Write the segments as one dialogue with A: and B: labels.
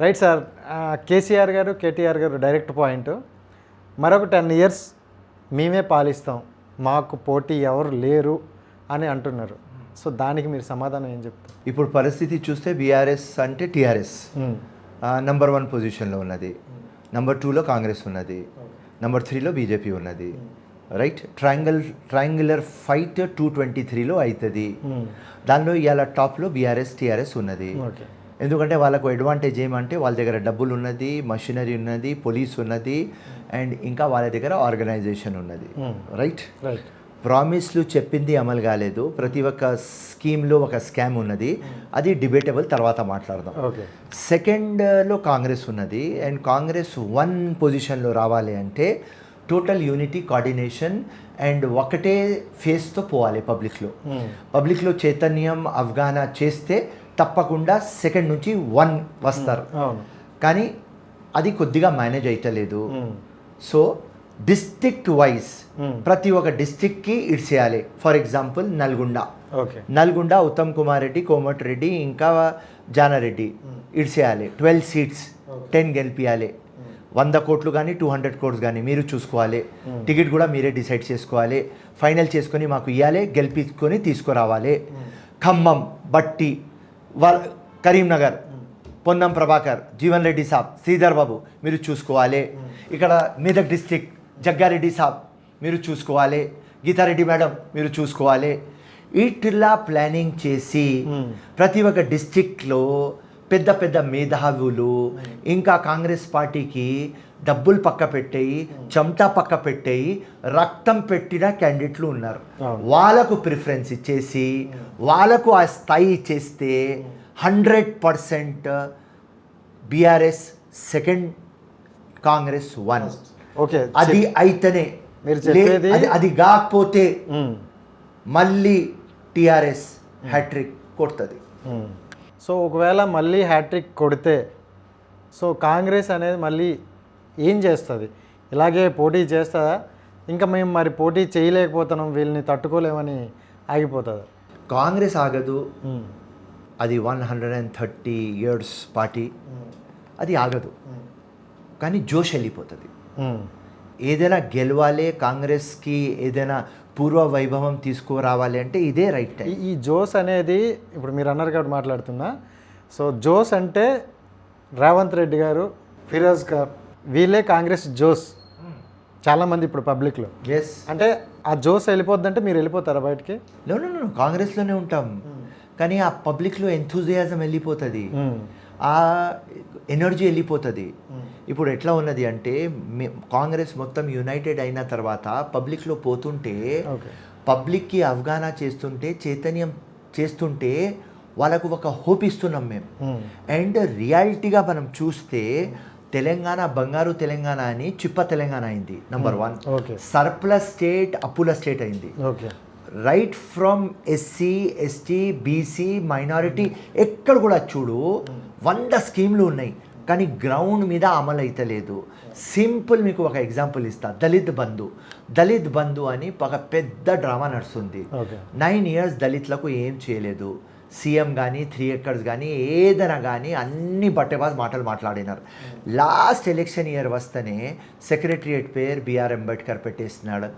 A: Right sir. KCR గారు, కేటీఆర్ గారు direct point, మరొక 10 years మేమే పాలిస్తాం, మాకు పోటీ ఎవరు లేరు అని అంటున్నారు. సో దానికి మీరు సమాధానం ఏం చెప్తారు?
B: ఇప్పుడు పరిస్థితి చూస్తే బీఆర్ఎస్ అంటే టీఆర్ఎస్ నంబర్ 1 పొజిషన్లో ఉన్నది, నంబర్ 2లో కాంగ్రెస్ ఉన్నది, నంబర్ 3లో బీజేపీ ఉన్నది. రైట్, ట్రయాంగులర్ ఫైట్ 223లో అవుతుంది. దానిలో ఇవాళ టాప్లో బీఆర్ఎస్ టీఆర్ఎస్ ఉన్నది. ఎందుకంటే వాళ్ళకు అడ్వాంటేజ్ ఏమంటే వాళ్ళ దగ్గర డబ్బులు ఉన్నది, మషినరీ ఉన్నది, పోలీస్ ఉన్నది, అండ్ ఇంకా వాళ్ళ దగ్గర ఆర్గనైజేషన్ ఉన్నది. రైట్, ప్రామిస్లు చెప్పింది అమలు కాలేదు, ప్రతి ఒక్క స్కీమ్లో ఒక స్కామ్ ఉన్నది, అది డిబేటబుల్, తర్వాత మాట్లాడదాం. సెకండ్లో కాంగ్రెస్ ఉన్నది, అండ్ కాంగ్రెస్ 1 పొజిషన్లో రావాలి అంటే టోటల్ యూనిటీ, కోఆర్డినేషన్ అండ్ ఒకటే ఫేస్తో పోవాలి. పబ్లిక్లో చైతన్యం అవగాహన చేస్తే తప్పకుండా సెకండ్ నుంచి 1 వస్తారు. కానీ అది కొద్దిగా మేనేజ్ అవుతలేదు. సో డిస్ట్రిక్ట్ వైజ్ ప్రతి ఒక్క డిస్ట్రిక్ట్కి ఇడ్చేయాలి. ఫర్ ఎగ్జాంపుల్ నల్గొండ ఉత్తమ్ కుమార్ రెడ్డి, కోమటిరెడ్డి ఇంకా జానారెడ్డి ఇడ్చేయాలి. 12 seats 10 గెలిపియాలి. 100 కోట్లు కానీ 200 crores కానీ మీరు చూసుకోవాలి. టికెట్ కూడా మీరే డిసైడ్ చేసుకోవాలి, ఫైనల్ చేసుకొని మాకు ఇవ్వాలి, గెలిపించుకొని తీసుకురావాలి. ఖమ్మం, బట్టి, కరీంనగర్, పొన్నం ప్రభాకర్, జీవన్ రెడ్డి సాబ్, శ్రీధర్ బాబు మీరు చూసుకోవాలి. ఇక్కడ మెదక్ డిస్ట్రిక్ట్ జగ్గారెడ్డి సాబ్ మీరు చూసుకోవాలి, గీతారెడ్డి మేడం మీరు చూసుకోవాలి. ఇట్లా ప్లానింగ్ చేసి ప్రతి ఒక్క డిస్ట్రిక్ట్లో పెద్ద పెద్ద మేధావులు, ఇంకా కాంగ్రెస్ పార్టీకి డబ్బులు పక్క పెట్టేయి, చెమటా పక్క పెట్టేయి, రక్తం పెట్టిన క్యాండిడేట్లు ఉన్నారు. వాళ్ళకు ప్రిఫరెన్స్ ఇచ్చేసి వాళ్ళకు ఆ స్థాయి ఇచ్చేస్తే 100% బీఆర్ఎస్ సెకండ్, కాంగ్రెస్ 1.
A: ఓకే,
B: అది అయితేనే
A: మీరు చెప్పేది.
B: అది కాకపోతే మళ్ళీ టీఆర్ఎస్ హ్యాట్రిక్ కొడుతుంది.
A: సో ఒకవేళ మళ్ళీ హ్యాట్రిక్ కొడితే సో కాంగ్రెస్ అనేది మళ్ళీ ఏం చేస్తుంది? ఇలాగే పోటీ చేస్తుందా? ఇంకా మేము మరి పోటీ చేయలేకపోతున్నాం, వీళ్ళని తట్టుకోలేమని ఆగిపోతుందా?
B: కాంగ్రెస్ ఆగదు, అది 130 years పార్టీ, అది ఆగదు. కానీ జోష్ వెళ్ళిపోతుంది. ఏదైనా గెలవాలి, కాంగ్రెస్కి ఏదైనా పూర్వ వైభవం తీసుకురావాలి అంటే ఇదే రైట్ టైం.
A: ఈ జోస్ అనేది ఇప్పుడు మీరు అన్నారు కాబట్టి మాట్లాడుతున్నా. సో జోస్ అంటే రేవంత్ రెడ్డి గారు, ఫిరోజ్ ఖాన్, వీళ్ళే కాంగ్రెస్ జోస్ చాలామంది ఇప్పుడు పబ్లిక్లో.
B: ఎస్,
A: అంటే ఆ జోస్ వెళ్ళిపోద్దంటే మీరు వెళ్ళిపోతారా బయటికి?
B: నో, కాంగ్రెస్లోనే ఉంటాం, కానీ ఆ పబ్లిక్లో ఎంథూజియాజం వెళ్ళిపోతుంది, ఆ ఎనర్జీ వెళ్ళిపోతుంది. ఇప్పుడు ఎట్లా ఉన్నది అంటే కాంగ్రెస్ మొత్తం యునైటెడ్ అయిన తర్వాత పబ్లిక్లో పోతుంటే, పబ్లిక్కి అవగాహన చేస్తుంటే, చైతన్యం చేస్తుంటే వాళ్ళకు ఒక హోప్ ఇస్తున్నాం మేము. అండ్ రియాలిటీగా మనం చూస్తే తెలంగాణ బంగారు తెలంగాణ అని చిప్ప తెలంగాణ అయింది. నంబర్ 1 సర్ప్లస్ స్టేట్, అప్పుల స్టేట్ అయింది. Right from SC, ST, BC, minority ఎక్కడ కూడా చూడు 100 స్కీమ్లు ఉన్నాయి, కానీ గ్రౌండ్ మీద అమలు అవుతలేదు. సింపుల్ మీకు ఒక ఎగ్జాంపుల్ ఇస్తా. దళిత్ బంధు అని ఒక పెద్ద డ్రామా నడుస్తుంది. 9 years దళితులకు ఏం చేయలేదు. సీఎం కానీ 3 acres కానీ ఏదైనా కానీ అన్ని బట్టెబాజ్ మాటలు మాట్లాడినారు. లాస్ట్ ఎలక్షన్ ఇయర్ వస్తేనే సెక్రటరియట్ పేరు బిఆర్ అంబేద్కర్ పెట్టేసినాడు,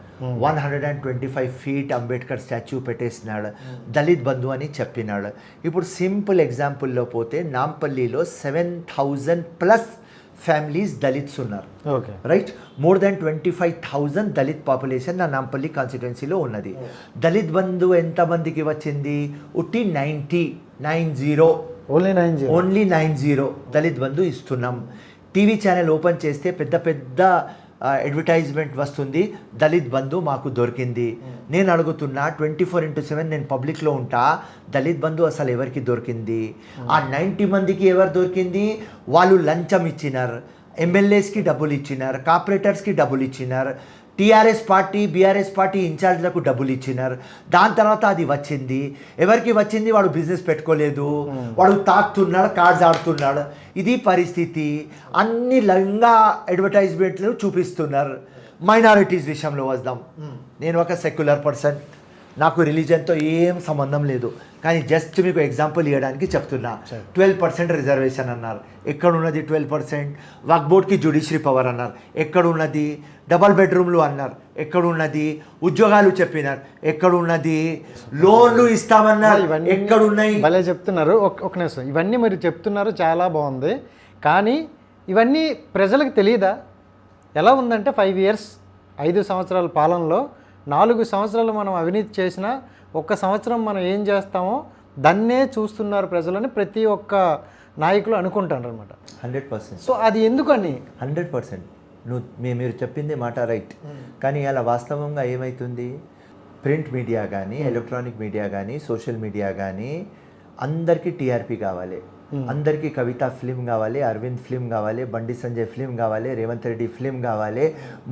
B: 125 feet అంబేద్కర్ స్టాచ్యూ పెట్టేసినాడు, దళిత్ బంధు అని చెప్పినాడు. ఇప్పుడు సింపుల్ ఎగ్జాంపుల్లో పోతే నాంపల్లిలో 7,000+ ఫ్యామిలీస్ దళిత్స్ ఉన్నారు. Right, more than 25,000 Dalit population నా నాంపల్లి కాన్స్టిట్యున్సీలో ఉన్నది. దళిత్ బంధు ఎంతమందికి వచ్చింది? ఉట్టి 90 ఓన్లీ 90 దళిత్ బంధు ఇస్తున్నాం. టీవీ ఛానల్ ఓపెన్ చేస్తే పెద్ద పెద్ద అడ్వర్టైజ్మెంట్ వస్తుంది, దళిత్ బంధు మాకు దొరికింది. నేను అడుగుతున్నా, 24/7 నేను పబ్లిక్లో ఉంటా, దళిత్ బంధు అసలు ఎవరికి దొరికింది? ఆ 90 మందికి ఎవరు దొరికింది? వాళ్ళు లంచం ఇచ్చినారు, ఎమ్మెల్యేస్కి డబ్బులు ఇచ్చినారు, కార్పొరేటర్స్కి డబ్బులు ఇచ్చినారు, టీఆర్ఎస్ పార్టీ, బీఆర్ఎస్ పార్టీ ఇన్ఛార్జ్లకు డబ్బులు ఇచ్చినారు. దాని తర్వాత అది వచ్చింది. ఎవరికి వచ్చింది? వాడు బిజినెస్ పెట్టుకోలేదు, వాడు తాకుతున్నాడు, కార్డ్స్ ఆడుతున్నాడు. ఇది పరిస్థితి. అన్ని లంగా అడ్వర్టైజ్మెంట్లు చూపిస్తున్నారు. మైనారిటీస్ విషయంలో వద్దాం. నేను ఒక సెక్యులర్ పర్సన్, నాకు రిలీజన్తో ఏం సంబంధం లేదు, కానీ జస్ట్ మీకు ఎగ్జాంపుల్ ఇవ్వడానికి చెప్తున్నా. 12% రిజర్వేషన్ అన్నారు, ఎక్కడున్నది 12%? వక్ఫ్ బోర్డ్కి జ్యుడిషియరీ పవర్ అన్నారు, ఎక్కడున్నది? డబల్ బెడ్రూమ్లు అన్నారు, ఎక్కడున్నది? ఉద్యోగాలు చెప్పినారు, ఎక్కడున్నది? లోన్లు ఇస్తామన్నారు, ఎక్కడున్నాయి?
A: భలే చెప్తున్నారు. ఒక నిమిషం, ఇవన్నీ మీరు చెప్తున్నారు, చాలా బాగుంది. కానీ ఇవన్నీ ప్రజలకు తెలియదా? ఎలా ఉందంటే 5 ఇయర్స్ 5 సంవత్సరాల పాలనలో 4 సంవత్సరాలు మనం అవినీతి చేసినా 1 సంవత్సరం మనం ఏం చేస్తామో దాన్నే చూస్తున్నారు ప్రజలని ప్రతి ఒక్క నాయకులు అనుకుంటారు అనమాట.
B: 100%.
A: సో అది ఎందుకని?
B: 100% మీరు చెప్పింది మాట రైట్. కానీ అలా వాస్తవంగా ఏమవుతుంది, ప్రింట్ మీడియా కానీ, ఎలక్ట్రానిక్ మీడియా కానీ, సోషల్ మీడియా కానీ అందరికీ టీఆర్పీ కావాలి, అందరికీ కవిత ఫిలిం కావాలి, అరవింద్ ఫిలిం కావాలి, బండి సంజయ్ ఫిలిం కావాలి, రేవంత్ రెడ్డి ఫిలిం కావాలి,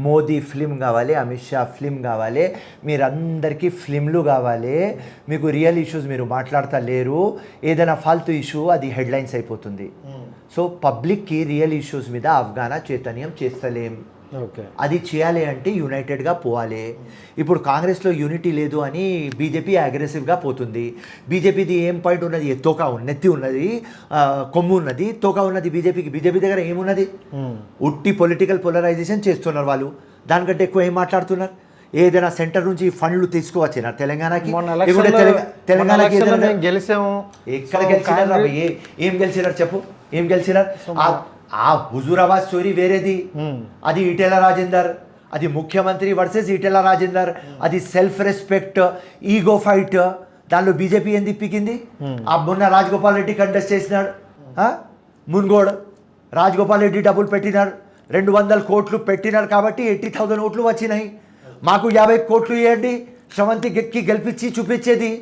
B: మోదీ ఫిలిం కావాలి, అమిత్ షా ఫిలిం కావాలి, మీరందరికీ ఫిలింలు కావాలి. మీకు రియల్ ఇష్యూస్ మీరు మాట్లాడతా లేరు, ఏదైనా ఫాల్తూ ఇష్యూ అది హెడ్లైన్స్ అయిపోతుంది. సో పబ్లిక్కి రియల్ ఇష్యూస్ మీద అవగాహన చైతన్యం చేస్తలేం.
A: ఓకే,
B: అది చేయాలి అంటే యునైటెడ్గా పోవాలి. ఇప్పుడు కాంగ్రెస్లో యూనిటీ లేదు అని బీజేపీ అగ్రెసివ్గా పోతుంది. బీజేపీది ఏం పాయింట్ ఉన్నది? తోక నెత్తి ఉన్నది, కొమ్ము ఉన్నది, తోక ఉన్నది బీజేపీకి. బీజేపీ దగ్గర ఏమున్నది? ఉట్టి పొలిటికల్ పోలరైజేషన్ చేస్తున్నారు వాళ్ళు. దానికంటే ఎక్కువ ఏం మాట్లాడుతున్నారు? ఏదైనా సెంటర్ నుంచి ఫండ్లు తీసుకువచ్చినా తెలంగాణకి? తెలంగాణకి
A: గెలిచాము,
B: ఎక్కడ గెలిచినారు? ఏం గెలిచినారు చెప్పు, ఏం గెలిచినారు? ఆ హుజూరాబాద్ స్టోరీ వేరేది, అది ఈటెల రాజేందర్, అది ముఖ్యమంత్రి వర్సెస్ ఈటెల రాజేందర్, అది సెల్ఫ్ రెస్పెక్ట్, ఈగో ఫైట్. దానిలో బీజేపీ ఏం తిప్పికింది? ఆ మొన్న రాజగోపాల్ రెడ్డి కంటెస్ట్ చేసినాడు, మున్గోడ్ రాజగోపాల్ రెడ్డి డబ్బులు పెట్టినాడు, 200 కోట్లు పెట్టినారు కాబట్టి 80,000 ఓట్లు వచ్చినాయి. మాకు 50 కోట్లు ఇవ్వండి, శ్రవంతి గెక్కి గెలిపించి చూపించేది.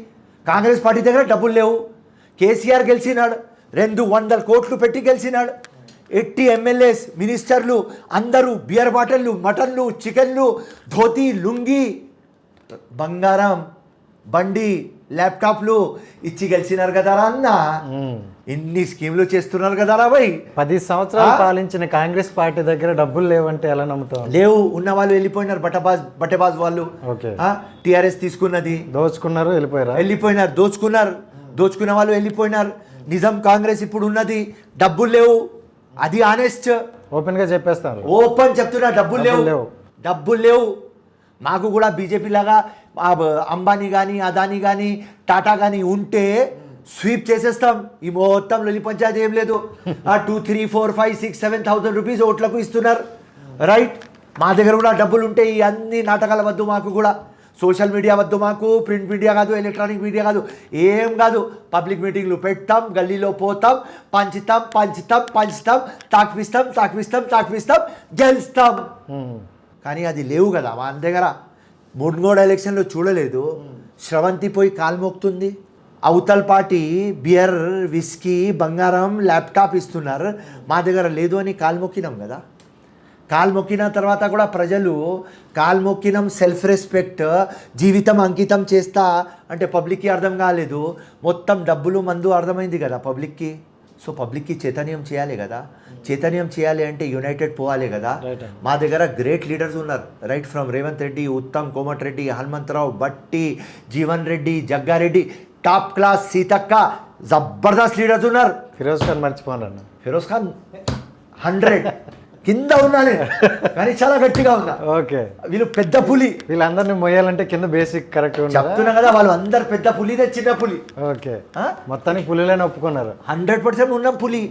B: కాంగ్రెస్ పార్టీ దగ్గర డబ్బులు లేవు. కేసీఆర్ గెలిచినాడు, 200 కోట్లు పెట్టి గెలిచినాడు. 80 ఎమ్మెల్యేస్, మినిస్టర్లు అందరూ బియర్ బాటిళ్ళు, మటన్లు, చికెన్లు, ధోతి, లుంగి, బంగారం, బండి, ల్యాప్టాప్లు ఇచ్చి గెలిచినారు కదారా అన్న. ఎన్ని స్కీమ్లు చేస్తున్నారు కదారా భయ్.
A: 10 సంవత్సరాలు పాలించిన కాంగ్రెస్ పార్టీ దగ్గర డబ్బులు లేవంటే ఎలా నమ్ముతాం?
B: లేవు, ఉన్న వాళ్ళు వెళ్ళిపోయినారు, బట్టబాజ్ వాళ్ళు. టీఆర్ఎస్ తీసుకున్నది,
A: దోచుకున్నారు,
B: వెళ్ళిపోయినారు, దోచుకున్న వాళ్ళు వెళ్ళిపోయినారు. నిజం కాంగ్రెస్ ఇప్పుడు ఉన్నది, డబ్బులు లేవు, అది ఆనెస్ట్,
A: ఓపెన్ గా చెప్పేస్తారు.
B: ఓపెన్ చెప్తున్నా, డబ్బులు లేవు. మాకు కూడా బీజేపీ లాగా అంబానీ కానీ, అదానీ కానీ, టాటా కానీ ఉంటే స్వీప్ చేసేస్తాం. ఈ మొత్తం లొలి పంచాయతీ ఏం లేదు. 2, 3, 4, 5, 6, 7,000 రూపీస్ ఓట్లకు ఇస్తున్నారు, రైట్? మా దగ్గర కూడా డబ్బులు ఉంటే ఈ అన్ని నాటకాల వద్దు మాకు కూడా. సోషల్ మీడియా వద్దు మాకు, ప్రింట్ మీడియా కాదు, ఎలక్ట్రానిక్ మీడియా కాదు, ఏం కాదు. పబ్లిక్ మీటింగ్లు పెడతాం, గల్లీలో పోతాం, పంచుతాం, తాకిపిస్తాం, గెలుస్తాం. కానీ అది లేవు కదా మన దగ్గర. మున్గోడ ఎలక్షన్లో చూడలేదు, శ్రవంతి పోయి కాల్మోక్తుంది, అవతల పార్టీ బియర్, విస్కీ, బంగారం, ల్యాప్టాప్ ఇస్తున్నారు, మా దగ్గర లేదు అని కాల్మొక్కినాం కదా. కాల్మొక్కిన తర్వాత కూడా ప్రజలు కాల్మొక్కినం, సెల్ఫ్ రెస్పెక్ట్, జీవితం అంకితం చేస్తా అంటే పబ్లిక్కి అర్థం కాలేదు. మొత్తం డబ్బులు, మందు అర్థమైంది కదా పబ్లిక్కి. సో పబ్లిక్కి చైతన్యం చేయాలి కదా. చైతన్యం చేయాలి అంటే యునైటెడ్ పోవాలి కదా. మా దగ్గర గ్రేట్ లీడర్స్ ఉన్నారు, right from Revanth Reddy, Uttam Komatireddy, Hanumantharao, Bhatti, Jeevan Reddy, Jaggareddy, top class, Seethakka, జబర్దస్త్ లీడర్స్ ఉన్నారు.
A: ఫిరోజ్ ఖాన్ మర్చిపోను,
B: ఫిరోజ్ ఖాన్ 100 కింద ఉన్నాను కానీ చాలా గట్టిగా ఉన్నా.
A: ఓకే,
B: వీళ్ళు పెద్ద పులి,
A: వీళ్ళందరినీ మొయ్యాలంటే కింద బేసిక్ కరెక్ట్
B: చెప్తున్నా కదా. వాళ్ళు అందరు పెద్ద పులిదే, చిన్న పులి.
A: ఓకే, మొత్తానికి పులిలోనే ఒప్పుకున్నారు.
B: 100% ఉన్నాం పులి.